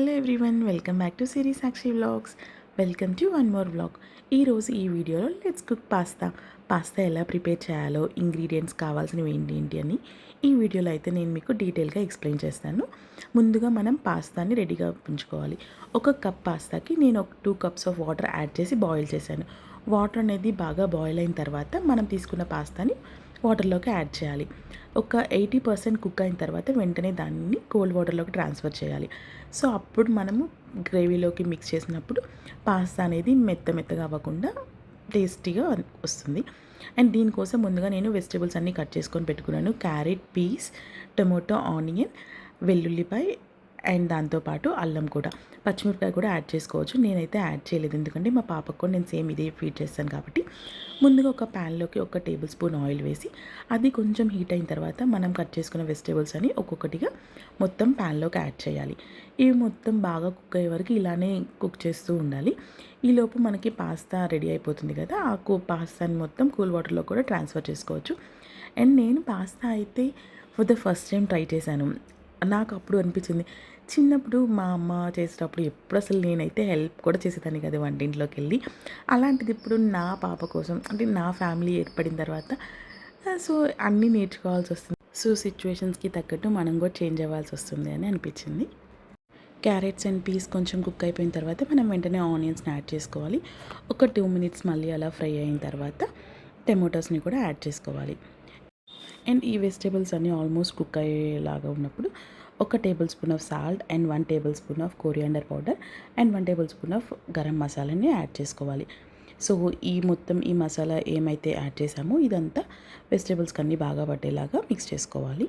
Hello everyone, welcome back to Siri Sakshi vlogs. Welcome to one more vlog. ఈరోజు ఈ వీడియోలో let's cook pasta ఎలా prepare చేయాలో, ఇంగ్రీడియంట్స్ కావాల్సినవి ఏంటి అని ఈ వీడియోలో అయితే నేను మీకు డీటెయిల్గా ఎక్స్ప్లెయిన్ చేస్తాను. ముందుగా మనం పాస్తాని రెడీగా ఉంచుకోవాలి. ఒక కప్ పాస్తాకి నేను ఒక 2 కప్స్ ఆఫ్ వాటర్ యాడ్ చేసి బాయిల్ చేశాను. వాటర్ అనేది బాగా బాయిల్ అయిన తర్వాత మనం తీసుకున్న పాస్తాని వాటర్లోకి యాడ్ చేయాలి. ఒక 80% కుక్ అయిన తర్వాత వెంటనే దాన్ని కోల్డ్ వాటర్లోకి ట్రాన్స్ఫర్ చేయాలి. సో అప్పుడు మనము గ్రేవీలోకి మిక్స్ చేసినప్పుడు పాస్తా అనేది మెత్తగా అవ్వకుండా టేస్టీగా వస్తుంది. అండ్ దీనికోసం ముందుగా నేను వెజిటేబుల్స్ అన్నీ కట్ చేసుకొని పెట్టుకున్నాను. క్యారెట్, పీస్, టొమాటో, ఆనియన్, వెల్లుల్లిపాయ అండ్ దాంతోపాటు అల్లం కూడా, పచ్చిమిరపకాయ కూడా యాడ్ చేసుకోవచ్చు. నేనైతే యాడ్ చేయలేదు, ఎందుకంటే మా పాపకు కూడా నేను సేమ్ ఇదే ఫీడ్ చేస్తాను కాబట్టి. ముందుగా ఒక ప్యాన్లోకి 1 టేబుల్ స్పూన్ ఆయిల్ వేసి అది కొంచెం హీట్ అయిన తర్వాత మనం కట్ చేసుకున్న వెజిటేబుల్స్ అని ఒక్కొక్కటిగా మొత్తం ప్యాన్లోకి యాడ్ చేయాలి. ఇవి మొత్తం బాగా కుక్ అయ్యే వరకు ఇలానే కుక్ చేస్తూ ఉండాలి. ఈలోపు మనకి పాస్తా రెడీ అయిపోతుంది కదా, ఆ పాస్తాని మొత్తం కూల్ వాటర్లో కూడా ట్రాన్స్ఫర్ చేసుకోవచ్చు. అండ్ నేను పాస్తా అయితే for the first time try చేశాను. నాకు అప్పుడు అనిపించింది, చిన్నప్పుడు మా అమ్మ చేసేటప్పుడు ఎప్పుడు అసలు నేనైతే హెల్ప్ కూడా చేసేదాన్ని కదా వంటింట్లోకి వెళ్ళి. అలాంటిది ఇప్పుడు నా పాప కోసం, అంటే నా ఫ్యామిలీ ఏర్పడిన తర్వాత సో అన్నీ నేర్చుకోవాల్సి వస్తుంది. సో సిచ్యువేషన్స్కి తగ్గట్టు మనం కూడా చేంజ్ అవ్వాల్సి వస్తుంది అని అనిపించింది. క్యారెట్స్ అండ్ పీస్ కొంచెం కుక్ అయిపోయిన తర్వాత మనం వెంటనే ఆనియన్స్ని యాడ్ చేసుకోవాలి. ఒక 2 మినిట్స్ మళ్ళీ అలా ఫ్రై అయిన తర్వాత టమాటోస్ని కూడా యాడ్ చేసుకోవాలి. అండ్ ఈ వెజిటేబుల్స్ అన్నీ ఆల్మోస్ట్ కుక్ అయ్యేలాగా ఉన్నప్పుడు 1 table spoon of salt and 1 table spoon of coriander powder and 1 table spoon of garam మసాలాని యాడ్ చేసుకోవాలి. సో ఈ మసాలా ఏమైతే యాడ్ చేసామో ఇదంతా వెజిటేబుల్స్కి అన్నీ బాగా పట్టేలాగా మిక్స్ చేసుకోవాలి.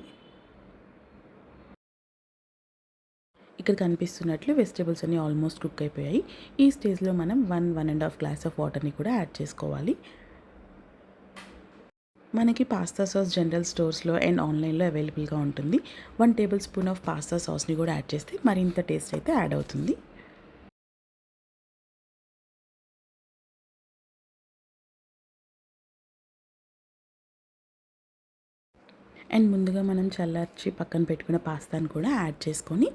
ఇక్కడ కనిపిస్తున్నట్లు వెజిటేబుల్స్ అన్నీ ఆల్మోస్ట్ కుక్ అయిపోయాయి. ఈ స్టేజ్లో మనం 1.5 గ్లాస్ ఆఫ్ వాటర్ని కూడా యాడ్ చేసుకోవాలి. మనకి పాస్తా సాస్ జనరల్ స్టోర్స్లో అండ్ ఆన్లైన్లో అవైలబుల్గా ఉంటుంది. 1 టేబుల్ స్పూన్ ఆఫ్ పాస్తా సాస్ని కూడా యాడ్ చేస్తే మరింత టేస్ట్ అయితే యాడ్ అవుతుంది. అండ్ ముందుగా మనం చల్లార్చి పక్కన పెట్టుకున్న పాస్తాను కూడా యాడ్ చేసుకొని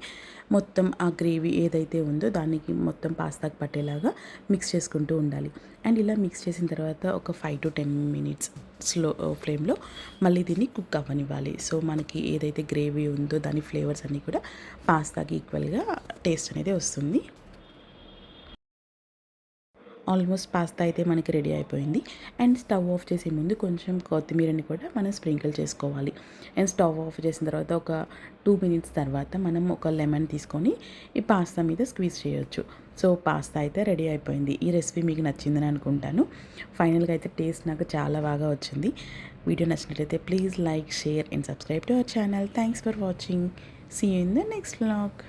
మొత్తం ఆ గ్రేవీ ఏదైతే ఉందో దానికి మొత్తం పాస్తాకి పట్టేలాగా మిక్స్ చేసుకుంటూ ఉండాలి. అండ్ ఇలా మిక్స్ చేసిన తర్వాత ఒక 5 to 10 మినిట్స్ స్లో ఫ్లేమ్లో మళ్ళీ దీన్ని కుక్ అవ్వనివ్వాలి. సో మనకి ఏదైతే గ్రేవీ ఉందో దాని ఫ్లేవర్స్ అన్నీ కూడా పాస్తాకి ఈక్వల్గా టేస్ట్ అనేది వస్తుంది. ఆల్మోస్ట్ పాస్తా అయితే మనకి రెడీ అయిపోయింది. అండ్ స్టవ్ ఆఫ్ చేసే ముందు కొంచెం కొత్తిమీరని కూడా మనం స్ప్రింకిల్ చేసుకోవాలి. అండ్ స్టవ్ ఆఫ్ చేసిన తర్వాత ఒక 2 మినిట్స్ తర్వాత మనం ఒక లెమన్ తీసుకొని ఈ పాస్తా మీద స్క్వీజ్ చేయొచ్చు. సో పాస్తా అయితే రెడీ అయిపోయింది. ఈ రెసిపీ మీకు నచ్చిందని అనుకుంటాను. ఫైనల్గా అయితే టేస్ట్ నాకు చాలా బాగా వచ్చింది. వీడియో నచ్చినట్లయితే please like, share and subscribe to our channel. Thanks for watching. See you in the next vlog.